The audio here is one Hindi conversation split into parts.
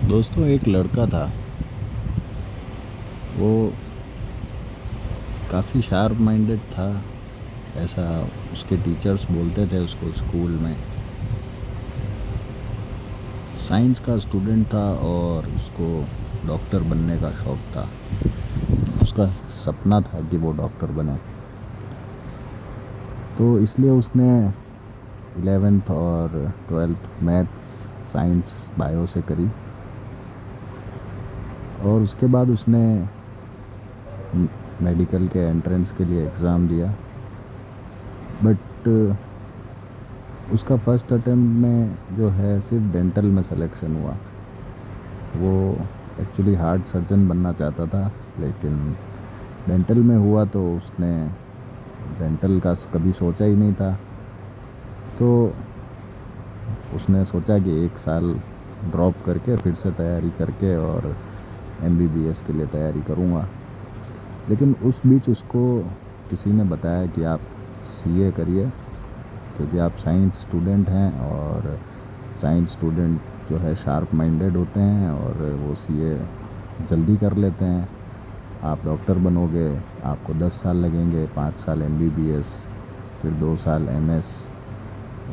दोस्तों, एक लड़का था। वो काफ़ी शार्प माइंडेड था, ऐसा उसके टीचर्स बोलते थे उसको स्कूल में। साइंस का स्टूडेंट था और उसको डॉक्टर बनने का शौक़ था। उसका सपना था कि वो डॉक्टर बने। तो इसलिए उसने 11th और 12th मैथ्स, साइंस, बायो से करी। और उसके बाद उसने मेडिकल के एंट्रेंस के लिए एग्ज़ाम दिया। बट उसका फर्स्ट अटेम्प्ट में जो है सिर्फ डेंटल में सिलेक्शन हुआ। वो एक्चुअली हार्ट सर्जन बनना चाहता था, लेकिन डेंटल में हुआ तो उसने डेंटल का कभी सोचा ही नहीं था। तो उसने सोचा कि 1 साल ड्रॉप करके फिर से तैयारी करके और MBBS के लिए तैयारी करूँगा। लेकिन उस बीच उसको किसी ने बताया कि आप CA करिए, क्योंकि आप साइंस स्टूडेंट हैं और साइंस स्टूडेंट जो है शार्प माइंडेड होते हैं और वो CA जल्दी कर लेते हैं। आप डॉक्टर बनोगे, आपको 10 साल लगेंगे, 5 साल MBBS, फिर 2 साल MS,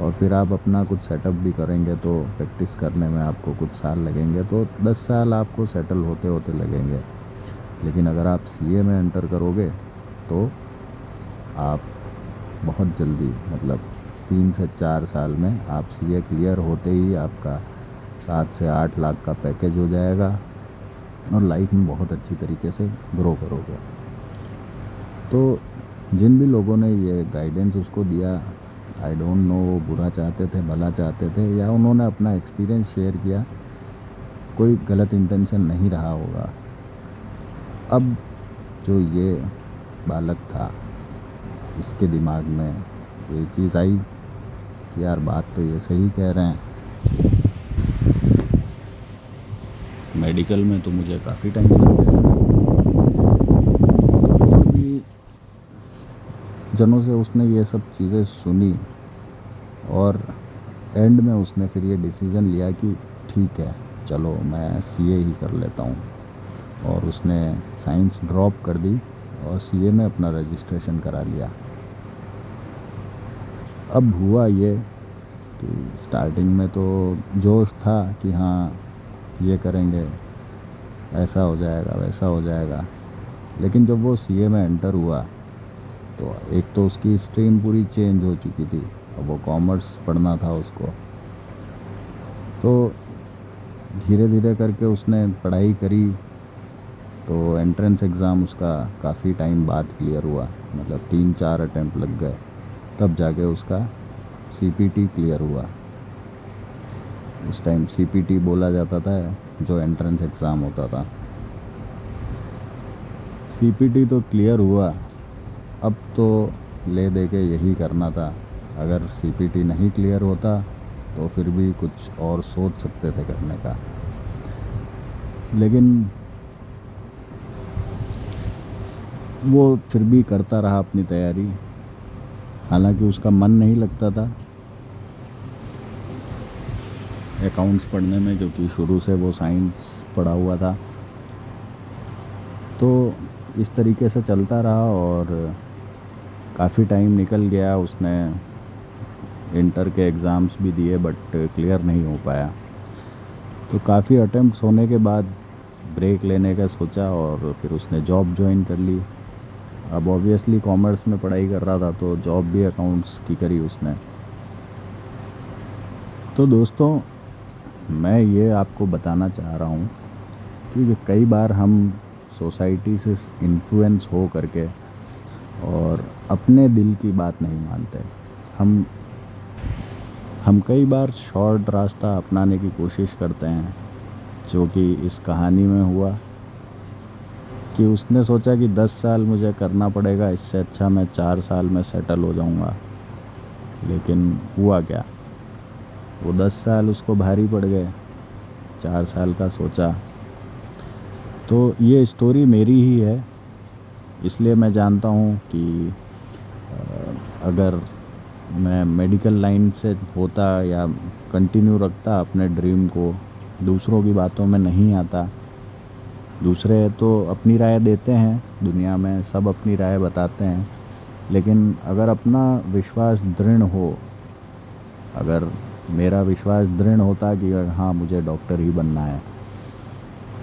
और फिर आप अपना कुछ सेटअप भी करेंगे तो प्रैक्टिस करने में आपको कुछ साल लगेंगे, तो 10 साल आपको सेटल होते होते लगेंगे। लेकिन अगर आप CA में एंटर करोगे तो आप बहुत जल्दी, मतलब 3 से 4 साल में आप CA क्लियर होते ही आपका 7 से 8 लाख का पैकेज हो जाएगा और लाइफ में बहुत अच्छी तरीके से ग्रो करोगे। तो जिन भी लोगों ने ये गाइडेंस उसको दिया, आई डोंट नो वो बुरा चाहते थे, भला चाहते थे, या उन्होंने अपना एक्सपीरियंस शेयर किया, कोई गलत इंटेंशन नहीं रहा होगा। अब जो ये बालक था, इसके दिमाग में ये चीज़ आई कि यार बात तो ये सही कह रहे हैं, मेडिकल में तो मुझे काफ़ी टाइम लग जाएगा। और भी जनों से उसने ये सब चीज़ें सुनी और एंड में उसने फिर ये डिसीज़न लिया कि ठीक है, चलो मैं CA ही कर लेता हूँ। और उसने साइंस ड्रॉप कर दी और CA में अपना रजिस्ट्रेशन करा लिया। अब हुआ ये कि स्टार्टिंग में तो जोश था कि हाँ ये करेंगे, ऐसा हो जाएगा, वैसा हो जाएगा। लेकिन जब वो CA में एंटर हुआ तो एक तो उसकी स्ट्रीम पूरी चेंज हो चुकी थी। अब वो कॉमर्स पढ़ना था उसको, तो धीरे धीरे करके उसने पढ़ाई करी। तो एंट्रेंस एग्ज़ाम उसका काफ़ी टाइम बाद क्लियर हुआ, मतलब 3-4 अटैम्प्ट लग गए, तब जाके उसका CPT क्लियर हुआ। उस टाइम CPT बोला जाता था, जो एंट्रेंस एग्ज़ाम होता था। CPT तो क्लियर हुआ। अब तो ले दे के यही करना था। अगर CPT नहीं क्लियर होता तो फिर भी कुछ और सोच सकते थे करने का, लेकिन वो फिर भी करता रहा अपनी तैयारी। हालांकि उसका मन नहीं लगता था अकाउंट्स पढ़ने में, क्योंकि शुरू से वो साइंस पढ़ा हुआ था। तो इस तरीके से चलता रहा और काफ़ी टाइम निकल गया। उसने इंटर के एग्ज़ाम्स भी दिए बट क्लियर नहीं हो पाया। तो काफ़ी अटेम्प्ट्स होने के बाद ब्रेक लेने का सोचा और फिर उसने जॉब ज्वाइन कर ली। अब ऑब्वियसली कॉमर्स में पढ़ाई कर रहा था तो जॉब भी अकाउंट्स की करी उसने। तो दोस्तों, मैं ये आपको बताना चाह रहा हूँ कि कई बार हम सोसाइटी से इन्फ्लुएंस हो करके और अपने दिल की बात नहीं मानते। हम कई बार शॉर्ट रास्ता अपनाने की कोशिश करते हैं, जो कि इस कहानी में हुआ कि उसने सोचा कि 10 साल मुझे करना पड़ेगा, इससे अच्छा मैं 4 साल में सेटल हो जाऊंगा। लेकिन हुआ क्या, वो 10 साल उसको भारी पड़ गए। 4 साल का सोचा। तो ये स्टोरी मेरी ही है, इसलिए मैं जानता हूँ कि अगर मैं मेडिकल लाइन से होता या कंटिन्यू रखता अपने ड्रीम को, दूसरों की बातों में नहीं आता। दूसरे तो अपनी राय देते हैं, दुनिया में सब अपनी राय बताते हैं, लेकिन अगर अपना विश्वास दृढ़ हो, अगर मेरा विश्वास दृढ़ होता कि हाँ मुझे डॉक्टर ही बनना है,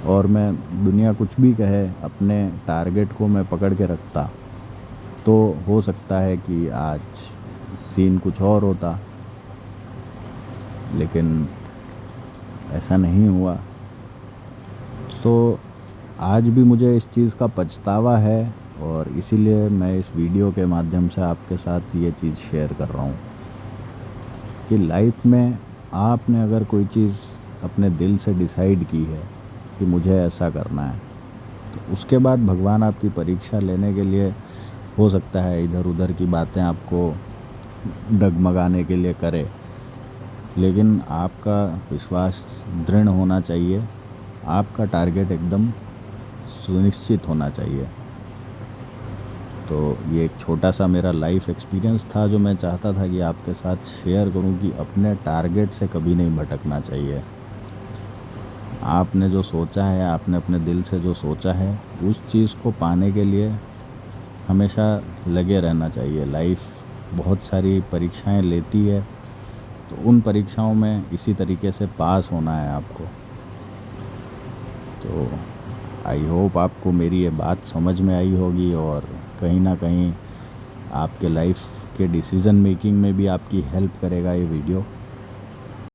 और मैं दुनिया कुछ भी कहे अपने टारगेट को मैं पकड़ के रखता, तो हो सकता है कि आज सीन कुछ और होता, लेकिन ऐसा नहीं हुआ। तो आज भी मुझे इस चीज़ का पछतावा है, और इसीलिए मैं इस वीडियो के माध्यम से आपके साथ ये चीज़ शेयर कर रहा हूँ कि लाइफ में आपने अगर कोई चीज़ अपने दिल से डिसाइड की है कि मुझे ऐसा करना है, तो उसके बाद भगवान आपकी परीक्षा लेने के लिए हो सकता है इधर उधर की बातें आपको डगमगाने के लिए करे, लेकिन आपका विश्वास दृढ़ होना चाहिए, आपका टारगेट एकदम सुनिश्चित होना चाहिए। तो ये एक छोटा सा मेरा लाइफ एक्सपीरियंस था जो मैं चाहता था कि आपके साथ शेयर करूं कि अपने टारगेट से कभी नहीं भटकना चाहिए। आपने जो सोचा है, आपने अपने दिल से जो सोचा है, उस चीज़ को पाने के लिए हमेशा लगे रहना चाहिए। लाइफ बहुत सारी परीक्षाएं लेती है, तो उन परीक्षाओं में इसी तरीके से पास होना है आपको। तो आई होप आपको मेरी ये बात समझ में आई होगी, और कहीं ना कहीं आपके लाइफ के डिसीज़न मेकिंग में भी आपकी हेल्प करेगा ये वीडियो।